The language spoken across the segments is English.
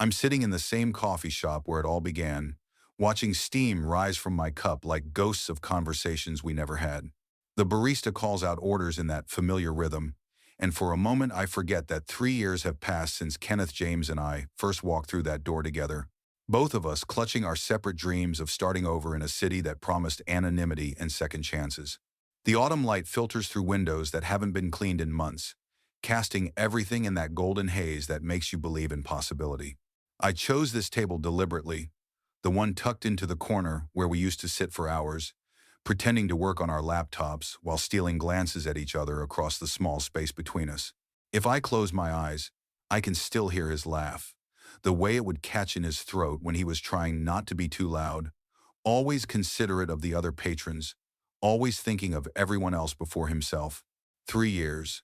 I'm sitting in the same coffee shop where it all began, watching steam rise from my cup like ghosts of conversations we never had. The barista calls out orders in that familiar rhythm, and for a moment I forget that 3 years have passed since Kenneth, James, and I first walked through that door together. Both of us clutching our separate dreams of starting over in a city that promised anonymity and second chances. The autumn light filters through windows that haven't been cleaned in months, casting everything in that golden haze that makes you believe in possibility. I chose this table deliberately, the one tucked into the corner where we used to sit for hours, pretending to work on our laptops while stealing glances at each other across the small space between us. If I close my eyes, I can still hear his laugh, the way it would catch in his throat when he was trying not to be too loud, always considerate of the other patrons, always thinking of everyone else before himself. 3 years.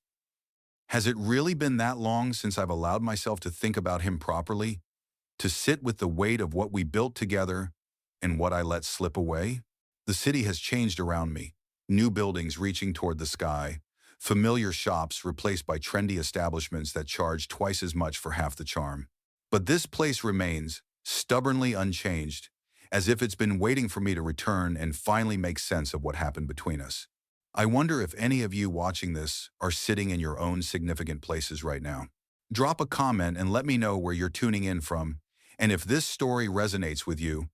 Has it really been that long since I've allowed myself to think about him properly? To sit with the weight of what we built together and what I let slip away? The city has changed around me. New buildings reaching toward the sky, familiar shops replaced by trendy establishments that charge twice as much for half the charm. But this place remains, stubbornly unchanged, as if it's been waiting for me to return and finally make sense of what happened between us. I wonder if any of you watching this are sitting in your own significant places right now. Drop a comment and let me know where you're tuning in from, and if this story resonates with you,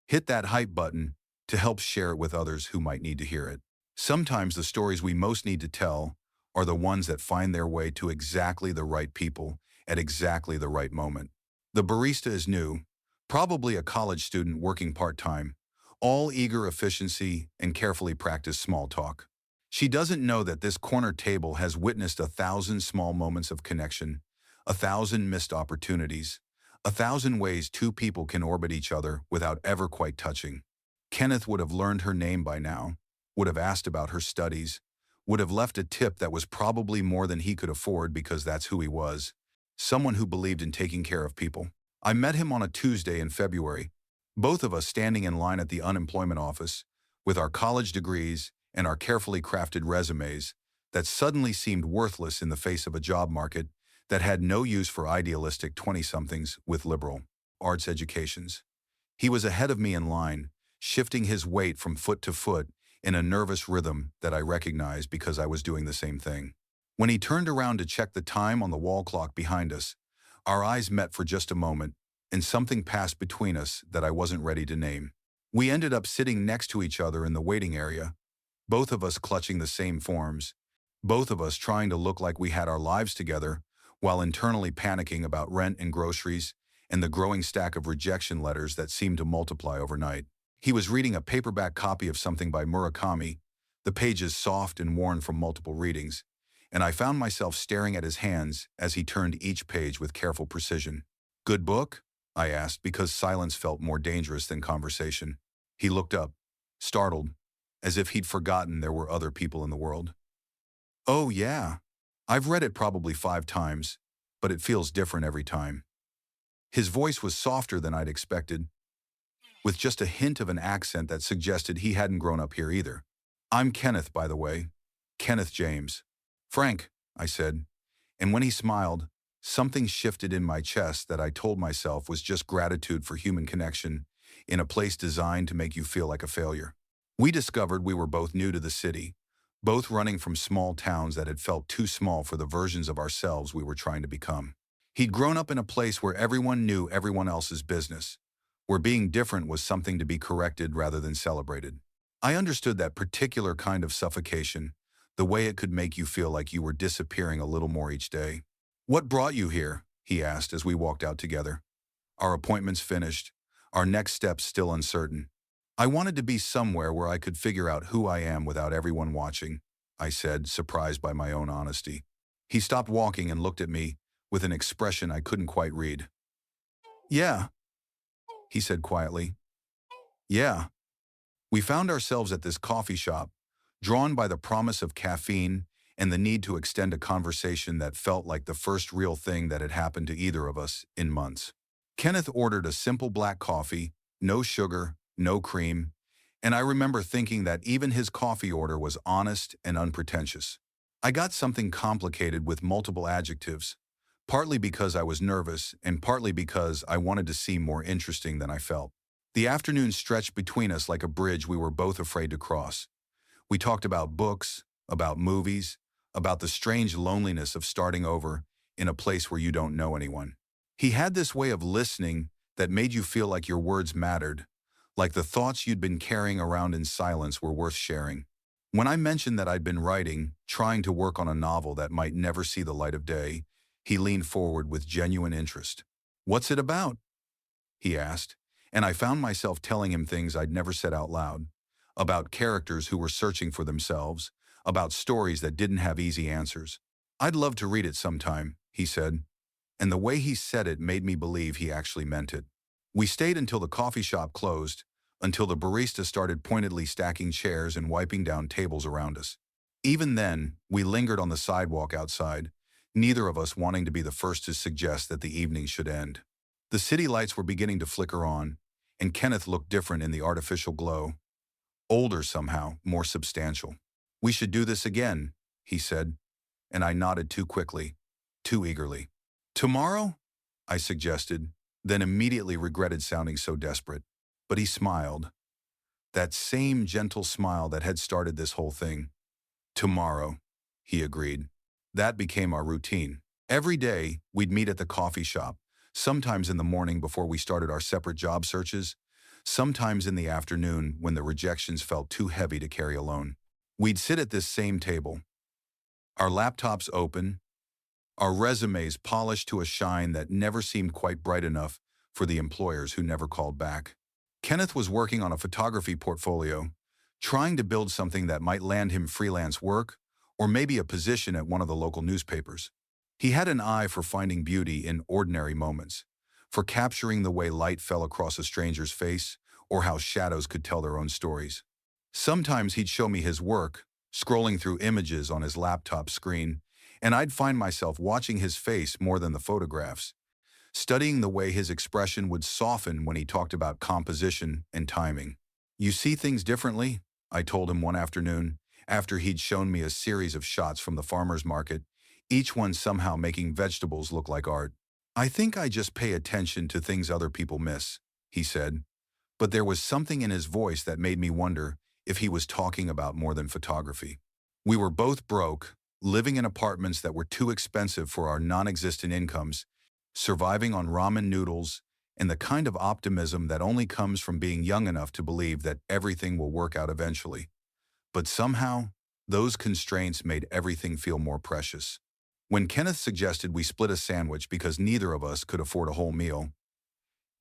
hit that hype button to help share it with others who might need to hear it. Sometimes the stories we most need to tell are the ones that find their way to exactly the right people at exactly the right moment. The barista is new, probably a college student working part-time, all eager efficiency and carefully practiced small talk. She doesn't know that this corner table has witnessed 1,000 small moments of connection, 1,000 missed opportunities, 1,000 ways two people can orbit each other without ever quite touching. Kenneth would have learned her name by now, would have asked about her studies, would have left a tip that was probably more than he could afford because that's who he was, someone who believed in taking care of people. I met him on a Tuesday in February, both of us standing in line at the unemployment office, with our college degrees and our carefully crafted resumes that suddenly seemed worthless in the face of a job market that had no use for idealistic 20-somethings with liberal arts educations. He was ahead of me in line, shifting his weight from foot to foot in a nervous rhythm that I recognized because I was doing the same thing. When he turned around to check the time on the wall clock behind us, our eyes met for just a moment, and something passed between us that I wasn't ready to name. We ended up sitting next to each other in the waiting area, both of us clutching the same forms, both of us trying to look like we had our lives together, while internally panicking about rent and groceries and the growing stack of rejection letters that seemed to multiply overnight. He was reading a paperback copy of something by Murakami, the pages soft and worn from multiple readings, and I found myself staring at his hands as he turned each page with careful precision. "Good book?" I asked, because silence felt more dangerous than conversation. He looked up, startled, as if he'd forgotten there were other people in the world. "Oh, yeah. I've read it probably 5 times, but it feels different every time." His voice was softer than I'd expected, with just a hint of an accent that suggested he hadn't grown up here either. "I'm Kenneth, by the way. Kenneth James." "Frank," I said, and when he smiled, something shifted in my chest that I told myself was just gratitude for human connection in a place designed to make you feel like a failure. We discovered we were both new to the city, both running from small towns that had felt too small for the versions of ourselves we were trying to become. He'd grown up in a place where everyone knew everyone else's business, where being different was something to be corrected rather than celebrated. I understood that particular kind of suffocation, the way it could make you feel like you were disappearing a little more each day. "What brought you here?" he asked as we walked out together. Our appointments finished, our next steps still uncertain. "I wanted to be somewhere where I could figure out who I am without everyone watching," I said, surprised by my own honesty. He stopped walking and looked at me with an expression I couldn't quite read. "Yeah," he said quietly. "Yeah." We found ourselves at this coffee shop, drawn by the promise of caffeine and the need to extend a conversation that felt like the first real thing that had happened to either of us in months. Kenneth ordered a simple black coffee, no sugar, no cream, and I remember thinking that even his coffee order was honest and unpretentious. I got something complicated with multiple adjectives, partly because I was nervous and partly because I wanted to seem more interesting than I felt. The afternoon stretched between us like a bridge we were both afraid to cross. We talked about books, about movies, about the strange loneliness of starting over in a place where you don't know anyone. He had this way of listening that made you feel like your words mattered, like the thoughts you'd been carrying around in silence were worth sharing. When I mentioned that I'd been writing, trying to work on a novel that might never see the light of day, he leaned forward with genuine interest. "What's it about?" he asked, and I found myself telling him things I'd never said out loud, about characters who were searching for themselves, about stories that didn't have easy answers. "I'd love to read it sometime," he said, and the way he said it made me believe he actually meant it. We stayed until the coffee shop closed, until the barista started pointedly stacking chairs and wiping down tables around us. Even then, we lingered on the sidewalk outside, neither of us wanting to be the first to suggest that the evening should end. The city lights were beginning to flicker on, and Kenneth looked different in the artificial glow. Older somehow, more substantial. "We should do this again," he said, and I nodded too quickly, too eagerly. "Tomorrow?" I suggested, then immediately regretted sounding so desperate. But he smiled. That same gentle smile that had started this whole thing. "Tomorrow," he agreed. That became our routine. Every day, we'd meet at the coffee shop, sometimes in the morning before we started our separate job searches, sometimes in the afternoon when the rejections felt too heavy to carry alone. We'd sit at this same table, our laptops open, our resumes polished to a shine that never seemed quite bright enough for the employers who never called back. Kenneth was working on a photography portfolio, trying to build something that might land him freelance work or maybe a position at one of the local newspapers. He had an eye for finding beauty in ordinary moments, for capturing the way light fell across a stranger's face or how shadows could tell their own stories. Sometimes he'd show me his work, scrolling through images on his laptop screen, and I'd find myself watching his face more than the photographs, studying the way his expression would soften when he talked about composition and timing. "You see things differently," I told him one afternoon, after he'd shown me a series of shots from the farmer's market, each one somehow making vegetables look like art. "I think I just pay attention to things other people miss," he said, but there was something in his voice that made me wonder if he was talking about more than photography. We were both broke, living in apartments that were too expensive for our non-existent incomes, surviving on ramen noodles, and the kind of optimism that only comes from being young enough to believe that everything will work out eventually. But somehow, those constraints made everything feel more precious. When Kenneth suggested we split a sandwich because neither of us could afford a whole meal,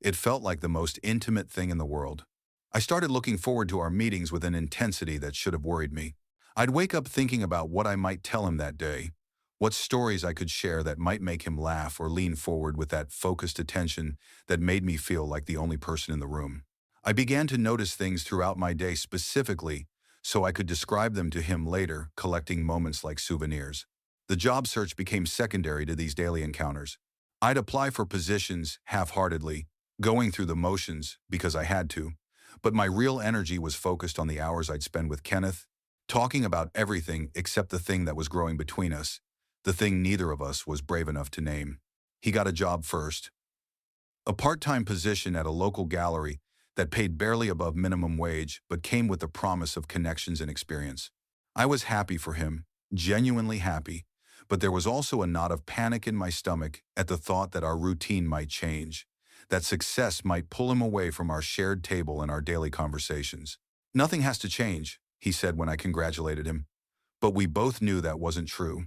it felt like the most intimate thing in the world. I started looking forward to our meetings with an intensity that should have worried me. I'd wake up thinking about what I might tell him that day, what stories I could share that might make him laugh or lean forward with that focused attention that made me feel like the only person in the room. I began to notice things throughout my day specifically so I could describe them to him later, collecting moments like souvenirs. The job search became secondary to these daily encounters. I'd apply for positions half-heartedly, going through the motions because I had to, but my real energy was focused on the hours I'd spend with Kenneth, talking about everything except the thing that was growing between us, the thing neither of us was brave enough to name. He got a job first. A part-time position at a local gallery that paid barely above minimum wage but came with the promise of connections and experience. I was happy for him, genuinely happy, but there was also a knot of panic in my stomach at the thought that our routine might change, that success might pull him away from our shared table and our daily conversations. "Nothing has to change," he said when I congratulated him. But we both knew that wasn't true.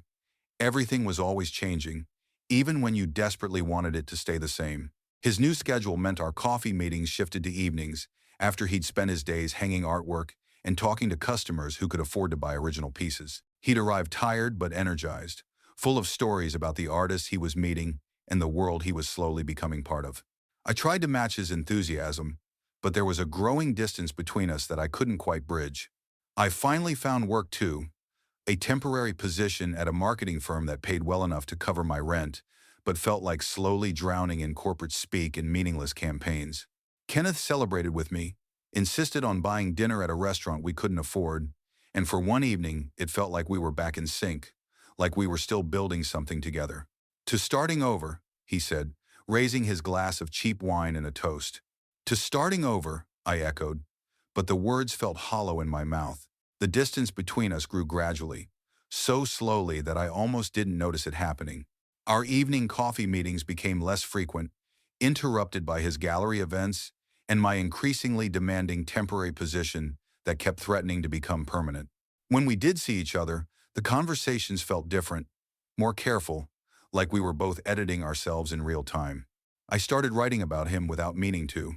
Everything was always changing, even when you desperately wanted it to stay the same. His new schedule meant our coffee meetings shifted to evenings, after he'd spent his days hanging artwork and talking to customers who could afford to buy original pieces. He'd arrive tired but energized, full of stories about the artists he was meeting and the world he was slowly becoming part of. I tried to match his enthusiasm, but there was a growing distance between us that I couldn't quite bridge. I finally found work too, a temporary position at a marketing firm that paid well enough to cover my rent, but felt like slowly drowning in corporate speak and meaningless campaigns. Kenneth celebrated with me, insisted on buying dinner at a restaurant we couldn't afford, and for one evening, it felt like we were back in sync, like we were still building something together. To starting over, he said, raising his glass of cheap wine in a toast. To starting over, I echoed, but the words felt hollow in my mouth. The distance between us grew gradually, so slowly that I almost didn't notice it happening. Our evening coffee meetings became less frequent, interrupted by his gallery events and my increasingly demanding temporary position that kept threatening to become permanent. When we did see each other, the conversations felt different, more careful, like we were both editing ourselves in real time. I started writing about him without meaning to.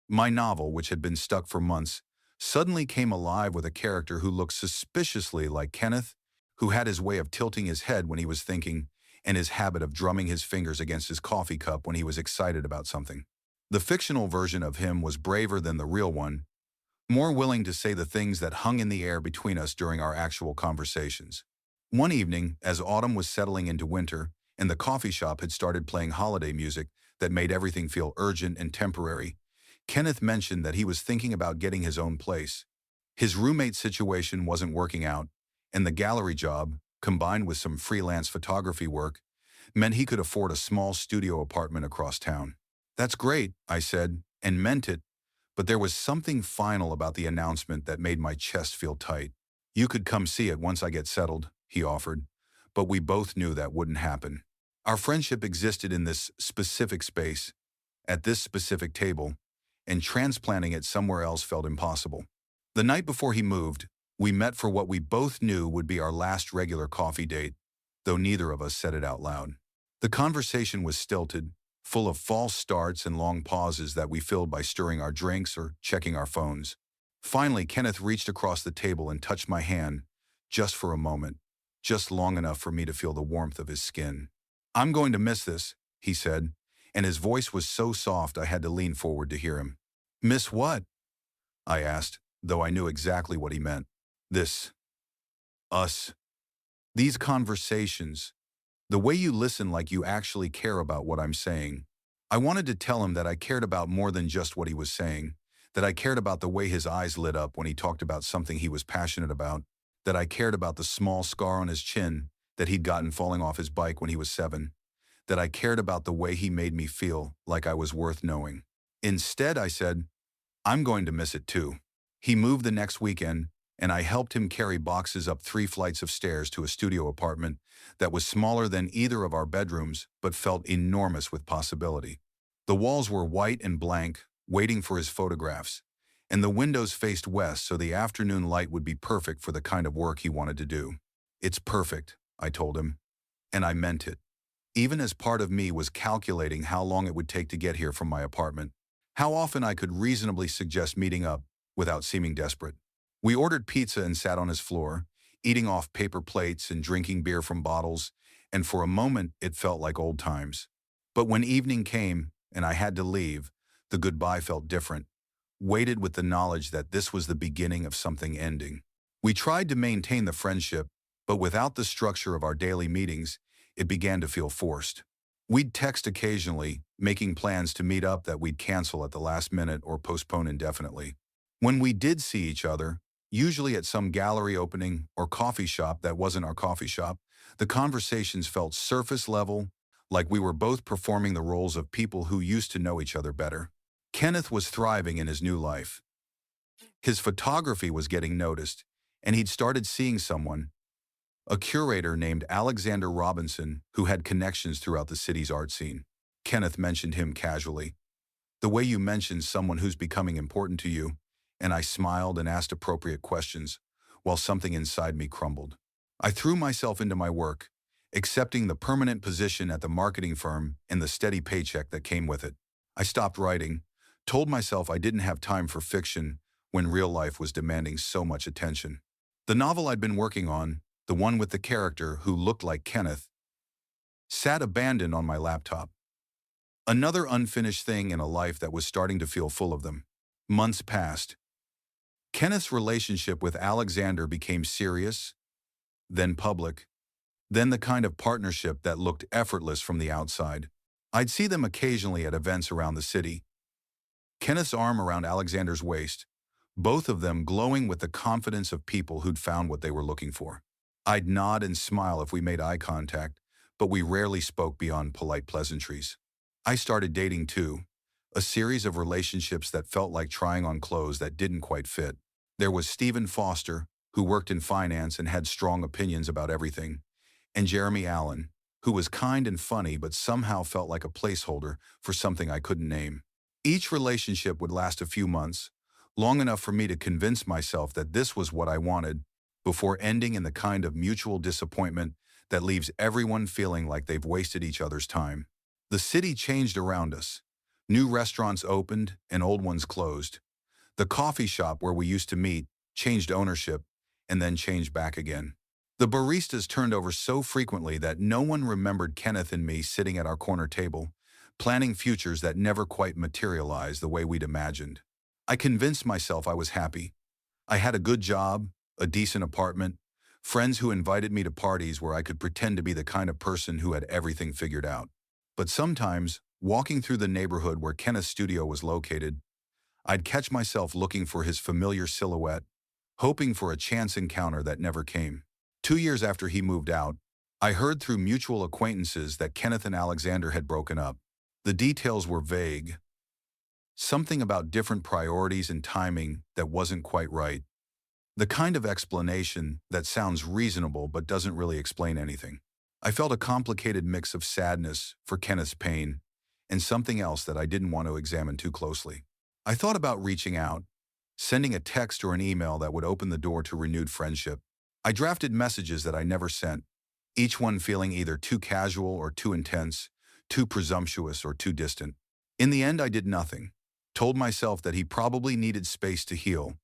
My novel, which had been stuck for months, suddenly came alive with a character who looked suspiciously like Kenneth, who had his way of tilting his head when he was thinking, and his habit of drumming his fingers against his coffee cup when he was excited about something. The fictional version of him was braver than the real one, more willing to say the things that hung in the air between us during our actual conversations. One evening, as autumn was settling into winter, and the coffee shop had started playing holiday music that made everything feel urgent and temporary, Kenneth mentioned that he was thinking about getting his own place. His roommate situation wasn't working out, and the gallery job, combined with some freelance photography work, meant he could afford a small studio apartment across town. "That's great," I said, and meant it, but there was something final about the announcement that made my chest feel tight. "You could come see it once I get settled," he offered, but we both knew that wouldn't happen. Our friendship existed in this specific space, at this specific table, and transplanting it somewhere else felt impossible. The night before he moved, we met for what we both knew would be our last regular coffee date, though neither of us said it out loud. The conversation was stilted, full of false starts and long pauses that we filled by stirring our drinks or checking our phones. Finally, Kenneth reached across the table and touched my hand, just for a moment, just long enough for me to feel the warmth of his skin. "I'm going to miss this," he said, and his voice was so soft I had to lean forward to hear him. "Miss what?" I asked, though I knew exactly what he meant. "This. Us. These conversations. The way you listen like you actually care about what I'm saying." I wanted to tell him that I cared about more than just what he was saying, that I cared about the way his eyes lit up when he talked about something he was passionate about, that I cared about the small scar on his chin that he'd gotten falling off his bike when he was 7, that I cared about the way he made me feel like I was worth knowing. Instead, I said, "I'm going to miss it too." He moved the next weekend, and I helped him carry boxes up 3 flights of stairs to a studio apartment that was smaller than either of our bedrooms but felt enormous with possibility. The walls were white and blank, waiting for his photographs, and the windows faced west so the afternoon light would be perfect for the kind of work he wanted to do. "It's perfect," I told him, and I meant it. Even as part of me was calculating how long it would take to get here from my apartment, how often I could reasonably suggest meeting up without seeming desperate. We ordered pizza and sat on his floor, eating off paper plates and drinking beer from bottles, and for a moment it felt like old times. But when evening came and I had to leave, the goodbye felt different, weighted with the knowledge that this was the beginning of something ending. We tried to maintain the friendship, but without the structure of our daily meetings, it began to feel forced. We'd text occasionally, making plans to meet up that we'd cancel at the last minute or postpone indefinitely. When we did see each other, usually at some gallery opening or coffee shop that wasn't our coffee shop, the conversations felt surface level, like we were both performing the roles of people who used to know each other better. Kenneth was thriving in his new life. His photography was getting noticed, and he'd started seeing someone, a curator named Alexander Robinson, who had connections throughout the city's art scene. Kenneth mentioned him casually. "The way you mentioned someone who's becoming important to you," and I smiled and asked appropriate questions, while something inside me crumbled. I threw myself into my work, accepting the permanent position at the marketing firm and the steady paycheck that came with it. I stopped writing, told myself I didn't have time for fiction when real life was demanding so much attention. The novel I'd been working on, the one with the character who looked like Kenneth, sat abandoned on my laptop. Another unfinished thing in a life that was starting to feel full of them. Months passed. Kenneth's relationship with Alexander became serious, then public, then the kind of partnership that looked effortless from the outside. I'd see them occasionally at events around the city. Kenneth's arm around Alexander's waist, both of them glowing with the confidence of people who'd found what they were looking for. I'd nod and smile if we made eye contact, but we rarely spoke beyond polite pleasantries. I started dating too, a series of relationships that felt like trying on clothes that didn't quite fit. There was Stephen Foster, who worked in finance and had strong opinions about everything, and Jeremy Allen, who was kind and funny but somehow felt like a placeholder for something I couldn't name. Each relationship would last a few months, long enough for me to convince myself that this was what I wanted, before ending in the kind of mutual disappointment that leaves everyone feeling like they've wasted each other's time. The city changed around us. New restaurants opened and old ones closed. The coffee shop where we used to meet changed ownership and then changed back again. The baristas turned over so frequently that no one remembered Kenneth and me sitting at our corner table, planning futures that never quite materialized the way we'd imagined. I convinced myself I was happy. I had a good job, a decent apartment, friends who invited me to parties where I could pretend to be the kind of person who had everything figured out. But sometimes, walking through the neighborhood where Kenneth's studio was located, I'd catch myself looking for his familiar silhouette, hoping for a chance encounter that never came. 2 years after he moved out, I heard through mutual acquaintances that Kenneth and Alexander had broken up. The details were vague. Something about different priorities and timing that wasn't quite right. The kind of explanation that sounds reasonable but doesn't really explain anything. I felt a complicated mix of sadness for Kenneth's pain and something else that I didn't want to examine too closely. I thought about reaching out, sending a text or an email that would open the door to renewed friendship. I drafted messages that I never sent, each one feeling either too casual or too intense, too presumptuous or too distant. In the end, I did nothing. Told myself that he probably needed space to heal,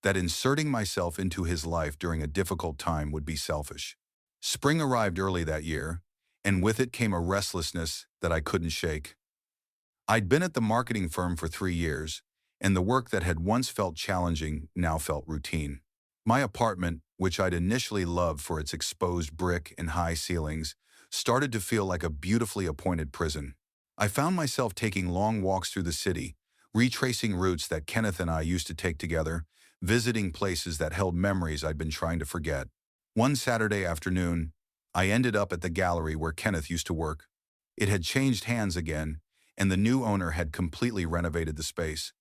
that inserting myself into his life during a difficult time would be selfish. Spring arrived early that year, and with it came a restlessness that I couldn't shake. I'd been at the marketing firm for 3 years, and the work that had once felt challenging now felt routine. My apartment, which I'd initially loved for its exposed brick and high ceilings, started to feel like a beautifully appointed prison. I found myself taking long walks through the city, retracing routes that Kenneth and I used to take together, visiting places that held memories I'd been trying to forget. One Saturday afternoon, I ended up at the gallery where Kenneth used to work. It had changed hands again, and the new owner had completely renovated the space.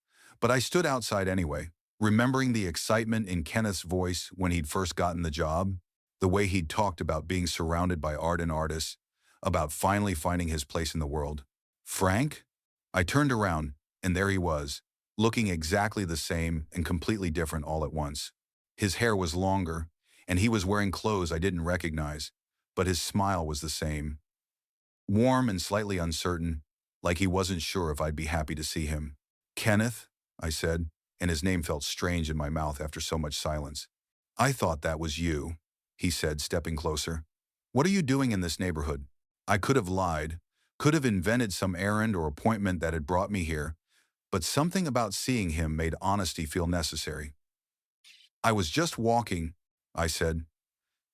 But I stood outside anyway, remembering the excitement in Kenneth's voice when he'd first gotten the job, the way he'd talked about being surrounded by art and artists, about finally finding his place in the world. Frank? I turned around, and there he was, looking exactly the same and completely different all at once. His hair was longer, and he was wearing clothes I didn't recognize, but his smile was the same. Warm and slightly uncertain, like he wasn't sure if I'd be happy to see him. Kenneth, I said, and his name felt strange in my mouth after so much silence. I thought that was you, he said, stepping closer. What are you doing in this neighborhood? I could have lied, could have invented some errand or appointment that had brought me here, but something about seeing him made honesty feel necessary. I was just walking, I said,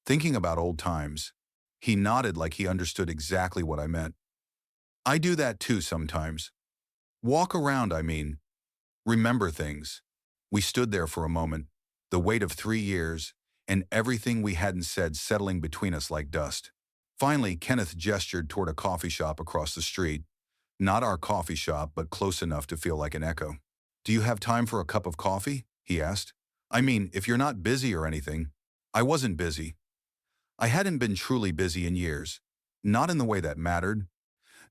thinking about old times. He nodded like he understood exactly what I meant. I do that too sometimes. Walk around, I mean. Remember things. We stood there for a moment, the weight of 3 years, and everything we hadn't said settling between us like dust. Finally, Kenneth gestured toward a coffee shop across the street. Not our coffee shop, but close enough to feel like an echo. Do you have time for a cup of coffee? He asked. I mean, if you're not busy or anything. I wasn't busy. I hadn't been truly busy in years. Not in the way that mattered.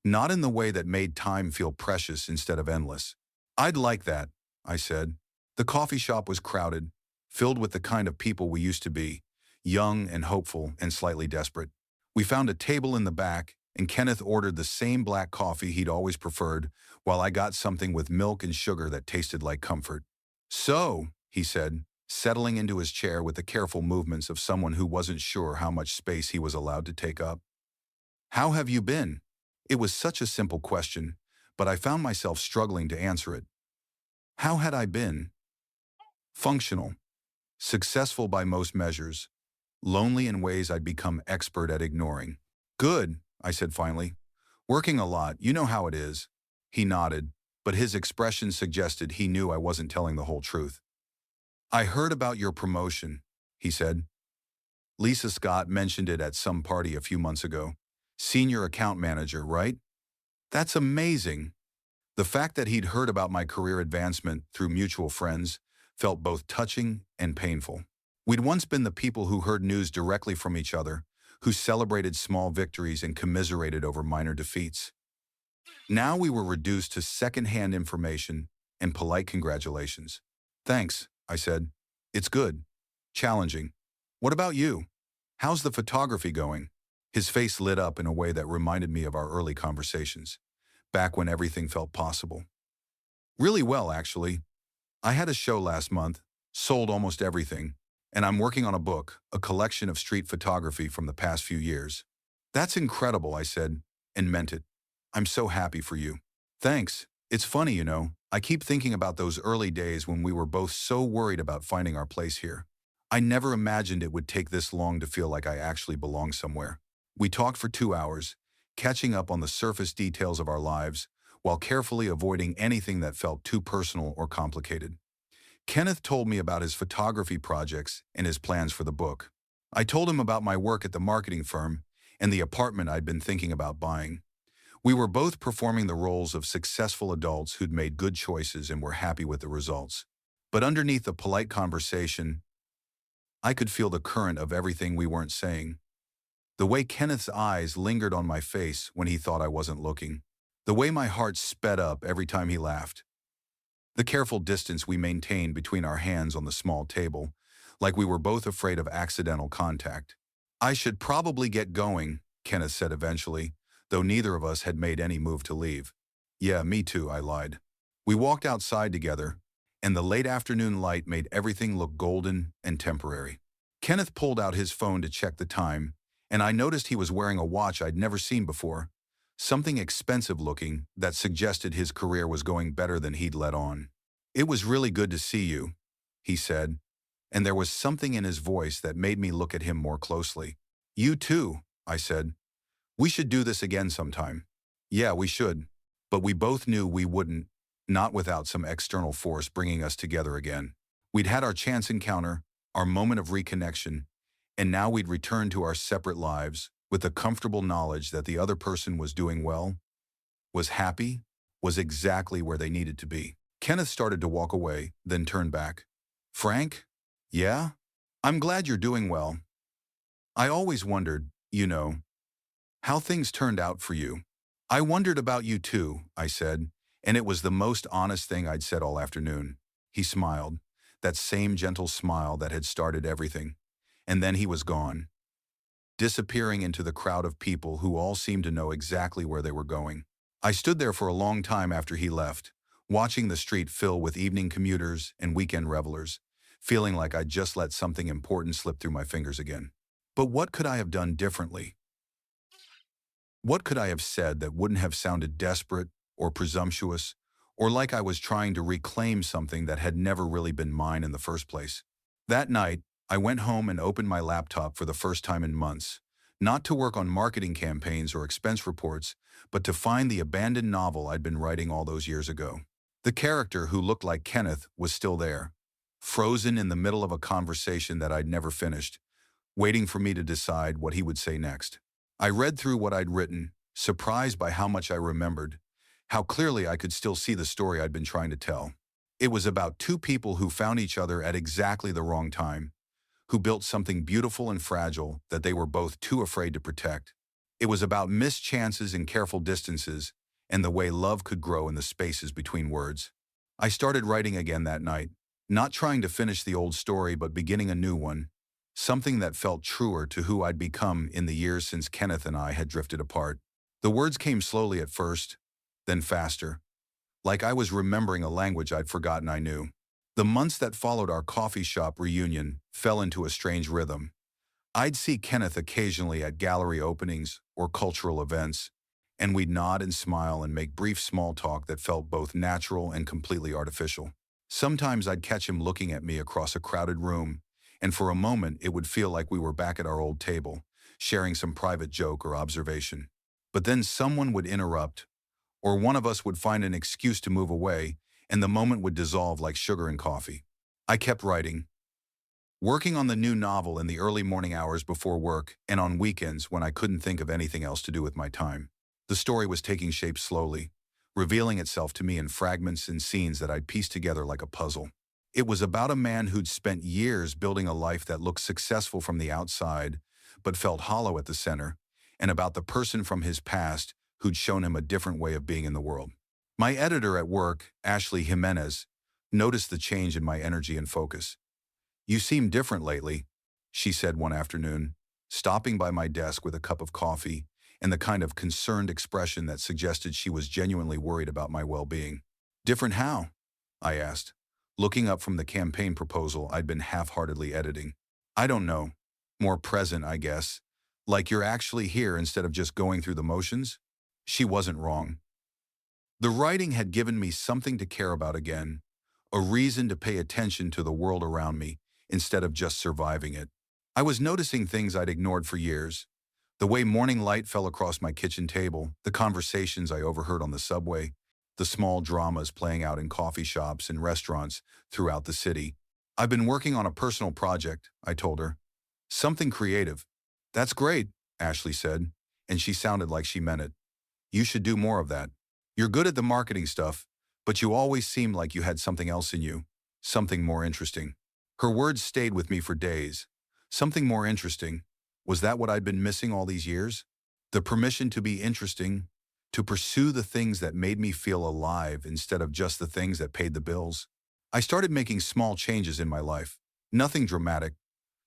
Not in the way that made time feel precious instead of endless. I'd like that, I said. The coffee shop was crowded, filled with the kind of people we used to be, young and hopeful and slightly desperate. We found a table in the back, and Kenneth ordered the same black coffee he'd always preferred, while I got something with milk and sugar that tasted like comfort. So, he said, settling into his chair with the careful movements of someone who wasn't sure how much space he was allowed to take up. How have you been? It was such a simple question, but I found myself struggling to answer it. How had I been? Functional. Successful by most measures. Lonely in ways I'd become expert at ignoring. Good, I said finally. Working a lot, you know how it is. He nodded, but his expression suggested he knew I wasn't telling the whole truth. I heard about your promotion, he said. Lisa Scott mentioned it at some party a few months ago. Senior account manager, right? That's amazing. The fact that he'd heard about my career advancement through mutual friends felt both touching and painful. We'd once been the people who heard news directly from each other, who celebrated small victories and commiserated over minor defeats. Now we were reduced to second-hand information and polite congratulations. Thanks, I said. It's good. Challenging. What about you? How's the photography going? His face lit up in a way that reminded me of our early conversations, back when everything felt possible. Really well, actually. I had a show last month, sold almost everything, and I'm working on a book, a collection of street photography from the past few years. That's incredible, I said, and meant it. I'm so happy for you. Thanks. It's funny, I keep thinking about those early days when we were both so worried about finding our place here. I never imagined it would take this long to feel like I actually belong somewhere. We talked for 2 hours, catching up on the surface details of our lives, while carefully avoiding anything that felt too personal or complicated. Kenneth told me about his photography projects and his plans for the book. I told him about my work at the marketing firm and the apartment I'd been thinking about buying. We were both performing the roles of successful adults who'd made good choices and were happy with the results. But underneath the polite conversation, I could feel the current of everything we weren't saying. The way Kenneth's eyes lingered on my face when he thought I wasn't looking. The way my heart sped up every time he laughed. The careful distance we maintained between our hands on the small table, like we were both afraid of accidental contact. I should probably get going, Kenneth said eventually, though neither of us had made any move to leave. Yeah, me too, I lied. We walked outside together, and the late afternoon light made everything look golden and temporary. Kenneth pulled out his phone to check the time, and I noticed he was wearing a watch I'd never seen before, something expensive looking that suggested his career was going better than he'd let on. It was really good to see you, he said, and there was something in his voice that made me look at him more closely. You too, I said. We should do this again sometime. Yeah, we should. But we both knew we wouldn't, not without some external force bringing us together again. We'd had our chance encounter, our moment of reconnection, and now we'd return to our separate lives with the comfortable knowledge that the other person was doing well, was happy, was exactly where they needed to be. Kenneth started to walk away, then turned back. Frank? Yeah? I'm glad you're doing well. I always wondered, how things turned out for you. I wondered about you too, I said, and it was the most honest thing I'd said all afternoon. He smiled, that same gentle smile that had started everything. And then he was gone, disappearing into the crowd of people who all seemed to know exactly where they were going. I stood there for a long time after he left, watching the street fill with evening commuters and weekend revelers, feeling like I'd just let something important slip through my fingers again. But what could I have done differently? What could I have said that wouldn't have sounded desperate or presumptuous, or like I was trying to reclaim something that had never really been mine in the first place? That night, I went home and opened my laptop for the first time in months, not to work on marketing campaigns or expense reports, but to find the abandoned novel I'd been writing all those years ago. The character who looked like Kenneth was still there, frozen in the middle of a conversation that I'd never finished, waiting for me to decide what he would say next. I read through what I'd written, surprised by how much I remembered, how clearly I could still see the story I'd been trying to tell. It was about two people who found each other at exactly the wrong time, who built something beautiful and fragile that they were both too afraid to protect. It was about missed chances and careful distances, and the way love could grow in the spaces between words. I started writing again that night, not trying to finish the old story but beginning a new one, something that felt truer to who I'd become in the years since Kenneth and I had drifted apart. The words came slowly at first, then faster, like I was remembering a language I'd forgotten I knew. The months that followed our coffee shop reunion fell into a strange rhythm. I'd see Kenneth occasionally at gallery openings or cultural events, and we'd nod and smile and make brief small talk that felt both natural and completely artificial. Sometimes I'd catch him looking at me across a crowded room, and for a moment it would feel like we were back at our old table, sharing some private joke or observation. But then someone would interrupt, or one of us would find an excuse to move away, and the moment would dissolve like sugar in coffee. I kept writing, Working on the new novel in the early morning hours before work and on weekends when I couldn't think of anything else to do with my time. The story was taking shape slowly, revealing itself to me in fragments and scenes that I'd pieced together like a puzzle. It was about a man who'd spent years building a life that looked successful from the outside, but felt hollow at the center, and about the person from his past who'd shown him a different way of being in the world. My editor at work, Ashley Jimenez, noticed the change in my energy and focus. "You seem different lately," she said one afternoon, stopping by my desk with a cup of coffee and the kind of concerned expression that suggested she was genuinely worried about my well-being. "Different how?" I asked, looking up from the campaign proposal I'd been half-heartedly editing. "I don't know. More present, I guess. Like you're actually here instead of just going through the motions?" She wasn't wrong. The writing had given me something to care about again, a reason to pay attention to the world around me instead of just surviving it. I was noticing things I'd ignored for years. The way morning light fell across my kitchen table, the conversations I overheard on the subway, the small dramas playing out in coffee shops and restaurants throughout the city. "I've been working on a personal project," I told her. "Something creative." "That's great," Ashley said, and she sounded like she meant it. "You should do more of that. You're good at the marketing stuff, but you always seemed like you had something else in you, something more interesting." Her words stayed with me for days. Something more interesting. Was that what I'd been missing all these years? The permission to be interesting, to pursue the things that made me feel alive instead of just the things that paid the bills. I started making small changes in my life. Nothing dramatic,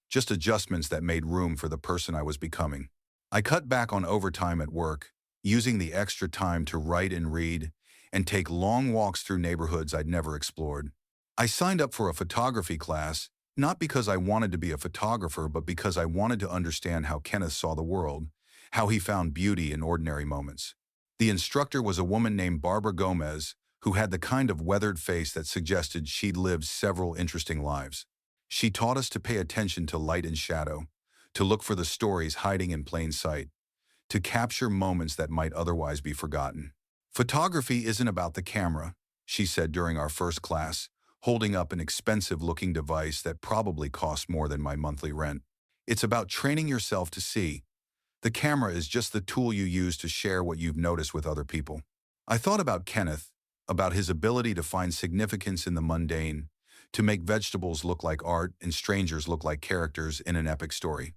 just adjustments that made room for the person I was becoming. I cut back on overtime at work, using the extra time to write and read, and take long walks through neighborhoods I'd never explored. I signed up for a photography class, not because I wanted to be a photographer, but because I wanted to understand how Kenneth saw the world, how he found beauty in ordinary moments. The instructor was a woman named Barbara Gomez, who had the kind of weathered face that suggested she'd lived several interesting lives. She taught us to pay attention to light and shadow, to look for the stories hiding in plain sight, to capture moments that might otherwise be forgotten. "Photography isn't about the camera," she said during our first class, holding up an expensive-looking device that probably cost more than my monthly rent. "It's about training yourself to see. The camera is just the tool you use to share what you've noticed with other people." I thought about Kenneth, about his ability to find significance in the mundane, to make vegetables look like art and strangers look like characters in an epic story.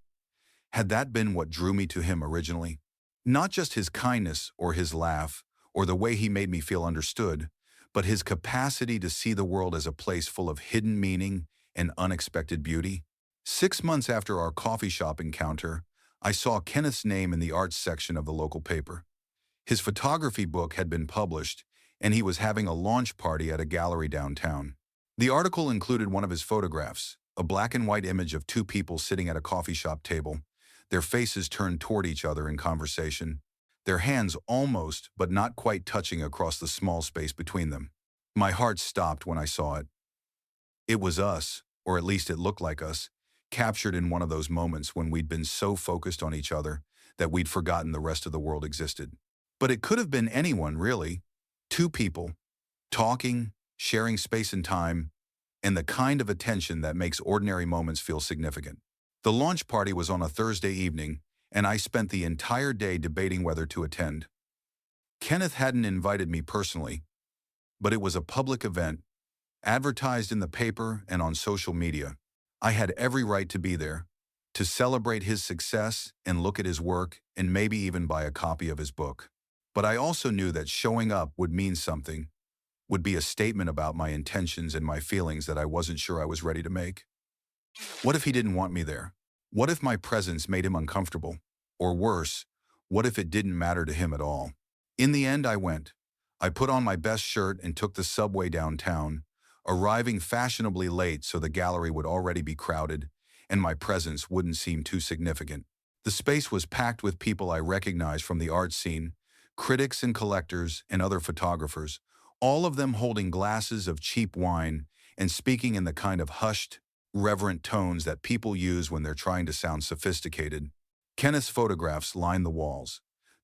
Had that been what drew me to him originally? Not just his kindness or his laugh or the way he made me feel understood, but his capacity to see the world as a place full of hidden meaning and unexpected beauty. 6 months after our coffee shop encounter, I saw Kenneth's name in the arts section of the local paper. His photography book had been published, and he was having a launch party at a gallery downtown. The article included one of his photographs, a black and white image of two people sitting at a coffee shop table, their faces turned toward each other in conversation, their hands almost but not quite touching across the small space between them. My heart stopped when I saw it. It was us, or at least it looked like us, captured in one of those moments when we'd been so focused on each other that we'd forgotten the rest of the world existed. But it could have been anyone, really. Two people, talking, sharing space and time, and the kind of attention that makes ordinary moments feel significant. The launch party was on a Thursday evening, and I spent the entire day debating whether to attend. Kenneth hadn't invited me personally, but it was a public event, advertised in the paper and on social media. I had every right to be there, to celebrate his success and look at his work and maybe even buy a copy of his book. But I also knew that showing up would mean something, would be a statement about my intentions and my feelings that I wasn't sure I was ready to make. What if he didn't want me there? What if my presence made him uncomfortable? Or worse, what if it didn't matter to him at all? In the end, I went. I put on my best shirt and took the subway downtown, arriving fashionably late so the gallery would already be crowded and my presence wouldn't seem too significant. The space was packed with people I recognized from the art scene, critics and collectors and other photographers, all of them holding glasses of cheap wine and speaking in the kind of hushed, reverent tones that people use when they're trying to sound sophisticated. Kenneth's photographs lined the walls,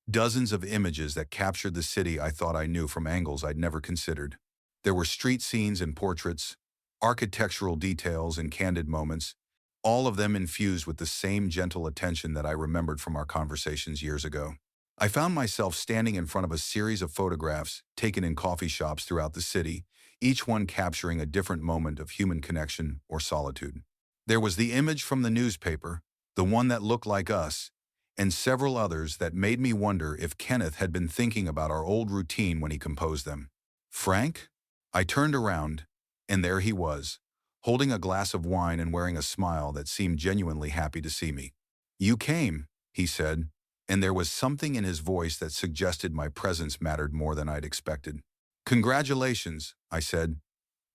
dozens of images that captured the city I thought I knew from angles I'd never considered. There were street scenes and portraits, architectural details and candid moments, all of them infused with the same gentle attention that I remembered from our conversations years ago. I found myself standing in front of a series of photographs taken in coffee shops throughout the city, each one capturing a different moment of human connection or solitude. There was the image from the newspaper, the one that looked like us, and several others that made me wonder if Kenneth had been thinking about our old routine when he composed them. Frank? I turned around, and there he was, holding a glass of wine and wearing a smile that seemed genuinely happy to see me. "You came," he said, and there was something in his voice that suggested my presence mattered more than I'd expected. "Congratulations," I said,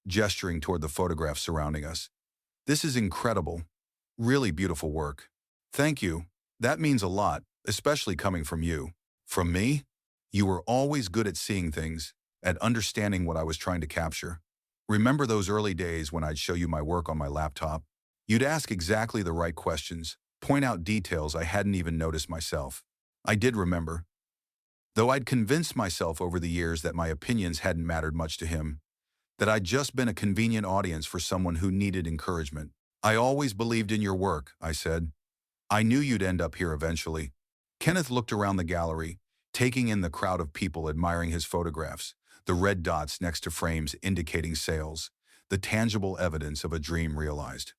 gesturing toward the photographs surrounding us. "This is incredible. Really beautiful work." "Thank you. That means a lot, especially coming from you." "From me?" "You were always good at seeing things, at understanding what I was trying to capture. Remember those early days when I'd show you my work on my laptop? You'd ask exactly the right questions, point out details I hadn't even noticed myself." I did remember, though I'd convinced myself over the years that my opinions hadn't mattered much to him, that I'd just been a convenient audience for someone who needed encouragement. "I always believed in your work," I said. "I knew you'd end up here eventually." Kenneth looked around the gallery, taking in the crowd of people admiring his photographs, the red dots next to frames indicating sales, the tangible evidence of a dream realized.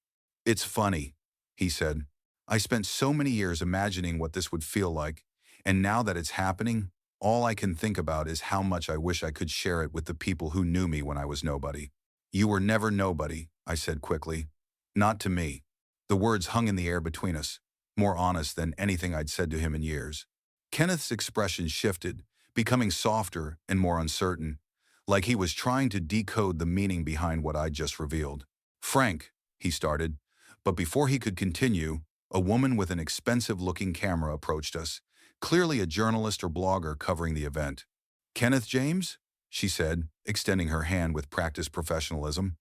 "It's funny," he said. "I spent so many years imagining what this would feel like, and now that it's happening, all I can think about is how much I wish I could share it with the people who knew me when I was nobody." "You were never nobody," I said quickly. "Not to me." The words hung in the air between us, more honest than anything I'd said to him in years. Kenneth's expression shifted, becoming softer and more uncertain, like he was trying to decode the meaning behind what I'd just revealed. "Frank," he started, but before he could continue, a woman with an expensive-looking camera approached us, clearly a journalist or blogger covering the event. "Kenneth James?" she said, extending her hand with practiced professionalism.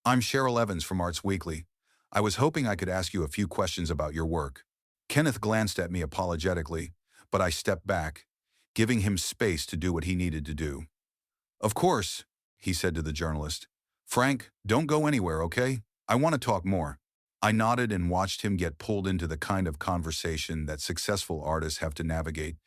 "I'm Cheryl Evans from Arts Weekly. I was hoping I could ask you a few questions about your work." Kenneth glanced at me apologetically, but I stepped back, giving him space to do what he needed to do. "Of course," he said to the journalist. "Frank, don't go anywhere, okay? I want to talk more." I nodded and watched him get pulled into the kind of conversation that successful artists have to navigate,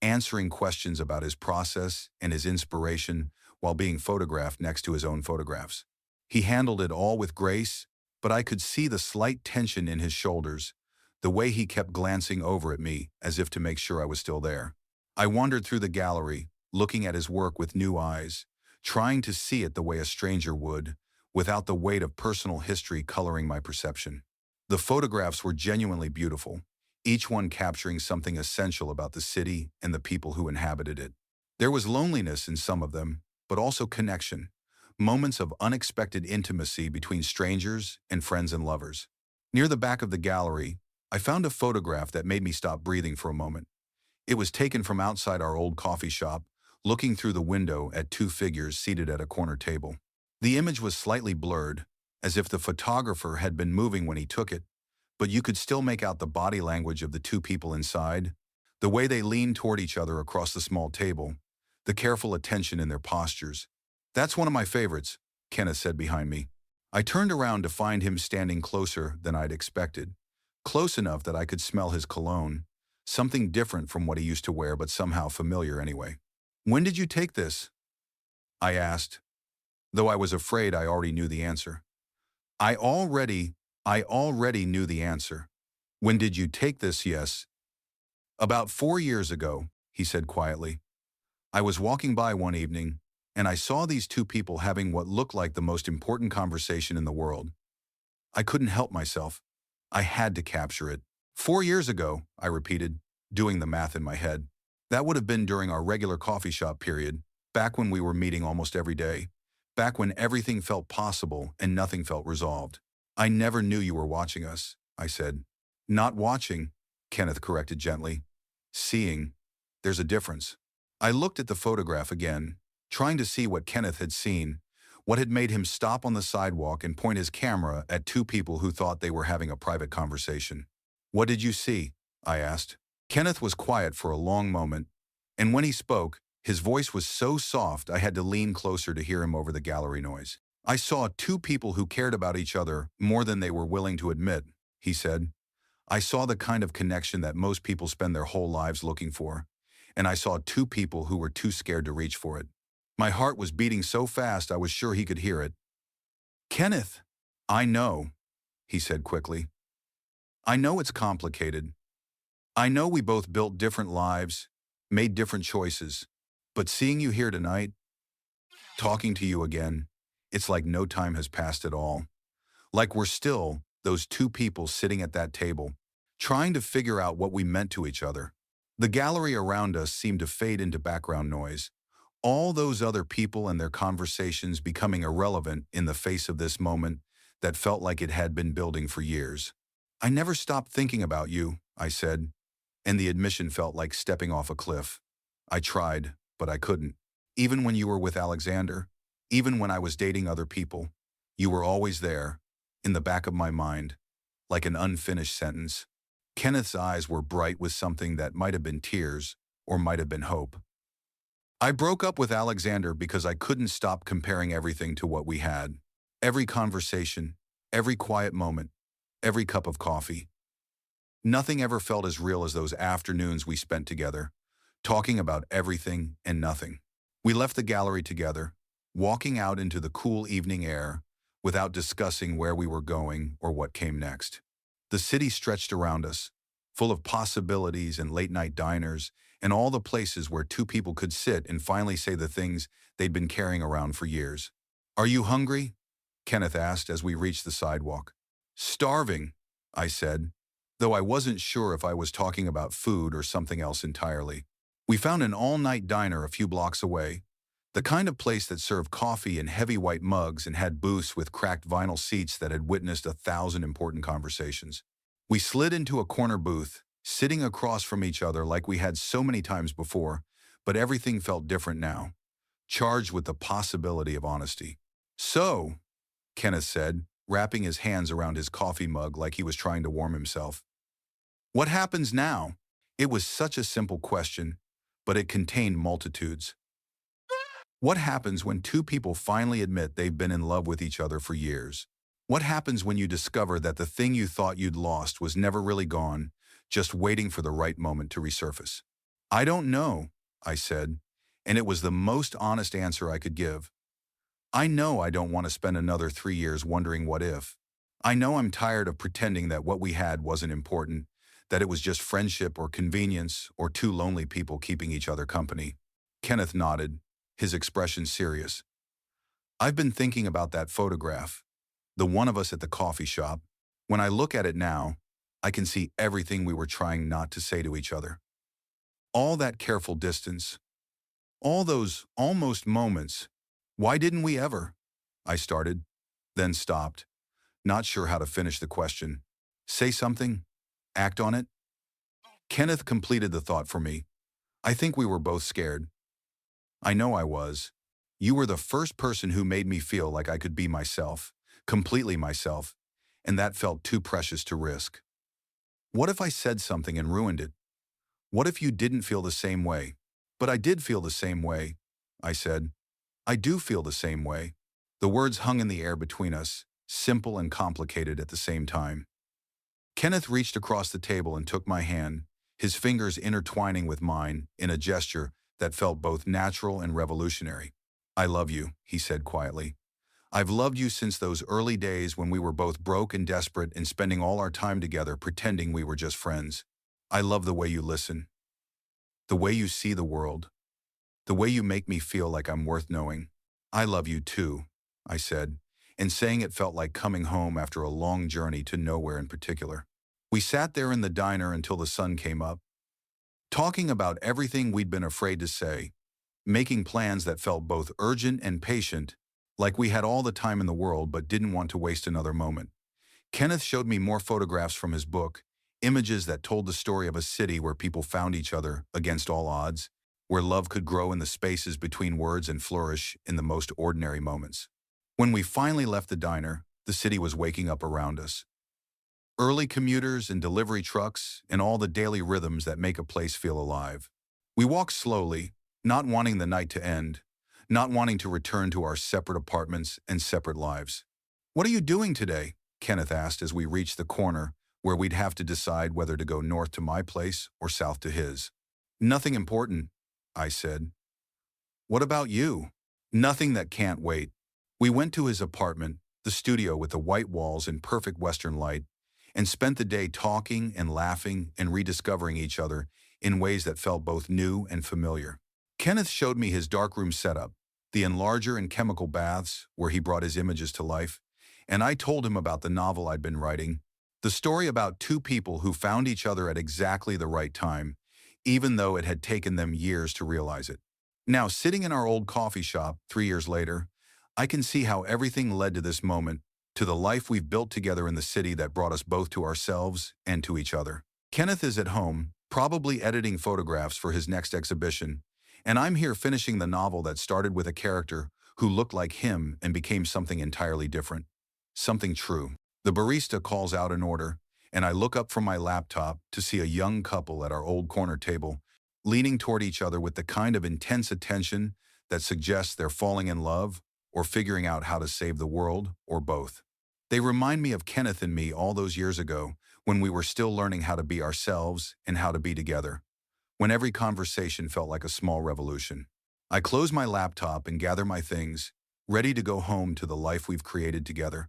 answering questions about his process and his inspiration while being photographed next to his own photographs. He handled it all with grace, but I could see the slight tension in his shoulders, the way he kept glancing over at me as if to make sure I was still there. I wandered through the gallery, looking at his work with new eyes, trying to see it the way a stranger would, without the weight of personal history coloring my perception. The photographs were genuinely beautiful, each one capturing something essential about the city and the people who inhabited it. There was loneliness in some of them, but also connection, moments of unexpected intimacy between strangers and friends and lovers. Near the back of the gallery, I found a photograph that made me stop breathing for a moment. It was taken from outside our old coffee shop, looking through the window at two figures seated at a corner table. The image was slightly blurred, as if the photographer had been moving when he took it, but you could still make out the body language of the two people inside, the way they leaned toward each other across the small table, the careful attention in their postures. "That's one of my favorites," Kenneth said behind me. I turned around to find him standing closer than I'd expected, close enough that I could smell his cologne, something different from what he used to wear but somehow familiar anyway. "When did you take this?" I asked, though I was afraid I already knew the answer. I already knew the answer. "When did you take this?" "Yes. About 4 years ago," he said quietly. "I was walking by one evening, and I saw these two people having what looked like the most important conversation in the world. I couldn't help myself. I had to capture it." "4 years ago," I repeated, doing the math in my head. "That would have been during our regular coffee shop period, back when we were meeting almost every day, back when everything felt possible and nothing felt resolved." "I never knew you were watching us," I said. "Not watching," Kenneth corrected gently. "Seeing. There's a difference." I looked at the photograph again, trying to see what Kenneth had seen, what had made him stop on the sidewalk and point his camera at two people who thought they were having a private conversation. "What did you see?" I asked. Kenneth was quiet for a long moment, and when he spoke, his voice was so soft I had to lean closer to hear him over the gallery noise. "I saw two people who cared about each other more than they were willing to admit," he said. I saw the kind of connection that most people spend their whole lives looking for, and I saw two people who were too scared to reach for it. My heart was beating so fast I was sure he could hear it. Kenneth, I know, he said quickly. I know it's complicated. I know we both built different lives, made different choices, but seeing you here tonight, talking to you again, it's like no time has passed at all. Like we're still those two people sitting at that table, trying to figure out what we meant to each other. The gallery around us seemed to fade into background noise, all those other people and their conversations becoming irrelevant in the face of this moment that felt like it had been building for years. I never stopped thinking about you, I said, and the admission felt like stepping off a cliff. I tried, but I couldn't. Even when you were with Alexander, even when I was dating other people, you were always there, in the back of my mind, like an unfinished sentence. Kenneth's eyes were bright with something that might have been tears or might have been hope. I broke up with Alexander because I couldn't stop comparing everything to what we had. Every conversation, every quiet moment, every cup of coffee. Nothing ever felt as real as those afternoons we spent together, talking about everything and nothing. We left the gallery together, walking out into the cool evening air, without discussing where we were going or what came next. The city stretched around us, full of possibilities and late-night diners, and all the places where two people could sit and finally say the things they'd been carrying around for years. Are you hungry? Kenneth asked as we reached the sidewalk. Starving, I said, though I wasn't sure if I was talking about food or something else entirely. We found an all-night diner a few blocks away, the kind of place that served coffee in heavy white mugs and had booths with cracked vinyl seats that had witnessed 1,000 important conversations. We slid into a corner booth, sitting across from each other like we had so many times before, but everything felt different now, charged with the possibility of honesty. So, Kenneth said, wrapping his hands around his coffee mug like he was trying to warm himself. What happens now? It was such a simple question, but it contained multitudes. What happens when two people finally admit they've been in love with each other for years? What happens when you discover that the thing you thought you'd lost was never really gone, just waiting for the right moment to resurface? I don't know, I said, and it was the most honest answer I could give. I know I don't want to spend another 3 years wondering what if. I know I'm tired of pretending that what we had wasn't important, that it was just friendship or convenience or two lonely people keeping each other company. Kenneth nodded, his expression serious. I've been thinking about that photograph, the one of us at the coffee shop. When I look at it now, I can see everything we were trying not to say to each other. All that careful distance, all those almost moments. Why didn't we ever? I started, then stopped, not sure how to finish the question. Say something? Act on it? Kenneth completed the thought for me. I think we were both scared. I know I was. You were the first person who made me feel like I could be myself, completely myself, and that felt too precious to risk. What if I said something and ruined it? What if you didn't feel the same way? But I did feel the same way, I said. I do feel the same way. The words hung in the air between us, simple and complicated at the same time. Kenneth reached across the table and took my hand, his fingers intertwining with mine in a gesture that felt both natural and revolutionary. I love you, he said quietly. I've loved you since those early days when we were both broke and desperate and spending all our time together pretending we were just friends. I love the way you listen, the way you see the world, the way you make me feel like I'm worth knowing. I love you too, I said, and saying it felt like coming home after a long journey to nowhere in particular. We sat there in the diner until the sun came up, talking about everything we'd been afraid to say, making plans that felt both urgent and patient, like we had all the time in the world but didn't want to waste another moment. Kenneth showed me more photographs from his book, images that told the story of a city where people found each other against all odds, where love could grow in the spaces between words and flourish in the most ordinary moments. When we finally left the diner, the city was waking up around us. Early commuters and delivery trucks and all the daily rhythms that make a place feel alive. We walked slowly, not wanting the night to end, not wanting to return to our separate apartments and separate lives. What are you doing today? Kenneth asked as we reached the corner where we'd have to decide whether to go north to my place or south to his. Nothing important, I said. What about you? Nothing that can't wait. We went to his apartment, the studio with the white walls and perfect Western light, and spent the day talking and laughing and rediscovering each other in ways that felt both new and familiar. Kenneth showed me his darkroom setup, the enlarger and chemical baths where he brought his images to life, and I told him about the novel I'd been writing, the story about two people who found each other at exactly the right time, even though it had taken them years to realize it. Now, sitting in our old coffee shop 3 years later, I can see how everything led to this moment, to the life we've built together in the city that brought us both to ourselves and to each other. Kenneth is at home, probably editing photographs for his next exhibition, and I'm here finishing the novel that started with a character who looked like him and became something entirely different. Something true. The barista calls out an order, and I look up from my laptop to see a young couple at our old corner table, leaning toward each other with the kind of intense attention that suggests they're falling in love or figuring out how to save the world, or both. They remind me of Kenneth and me all those years ago when we were still learning how to be ourselves and how to be together, when every conversation felt like a small revolution. I close my laptop and gather my things, ready to go home to the life we've created together.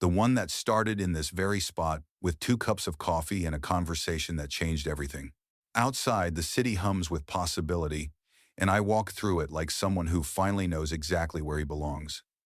The one that started in this very spot with 2 cups of coffee and a conversation that changed everything. Outside, the city hums with possibility, and I walk through it like someone who finally knows exactly where he belongs.